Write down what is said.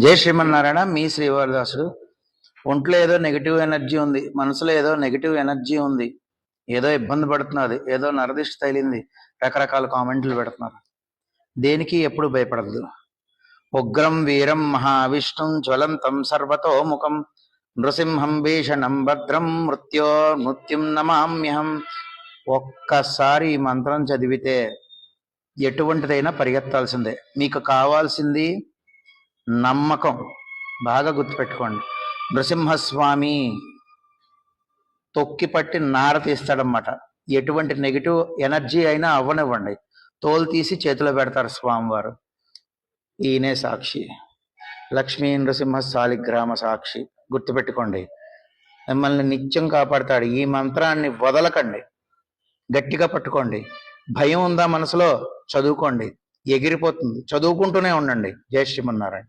జై శ్రీమన్నారాయణ. మీ శ్రీవారిదాసుడు. ఒంట్లో ఏదో నెగిటివ్ ఎనర్జీ ఉంది, మనసులో ఏదో నెగిటివ్ ఎనర్జీ ఉంది, ఏదో ఇబ్బంది పడుతున్నది, ఏదో నరదిష్టి తగిలింది, రకరకాల కామెంట్లు పెడుతున్నారు. దేనికి ఎప్పుడు భయపడద్దు. ఉగ్రం వీరం మహావిష్ణుం జ్వలంతం సర్వతోముఖం నృసింహం భీషణం భద్రం మృత్యుం నమామ్యహం. ఒక్కసారి ఈ మంత్రం చదివితే ఎటువంటిదైనా పరిగెత్తాల్సిందే. మీకు కావాల్సింది నమ్మకం. బాగా గుర్తుపెట్టుకోండి. నృసింహస్వామి తొక్కి పట్టి నార తీస్తాడనమాట. ఎటువంటి నెగిటివ్ ఎనర్జీ అయినా అవ్వనివ్వండి, తోలు తీసి చేతిలో పెడతారు స్వామివారు. ఈయనే సాక్షి. లక్ష్మీ నృసింహ శాలిగ్రామ సాక్షి. గుర్తుపెట్టుకోండి, మిమ్మల్ని నిత్యం కాపాడతాడు. ఈ మంత్రాన్ని వదలకండి, గట్టిగా పట్టుకోండి. భయం ఉందా మనసులో? చదువుకోండి, ఎగిరిపోతుంది. చదువుకుంటూనే ఉండండి. జై శ్రీమన్నారాయణ.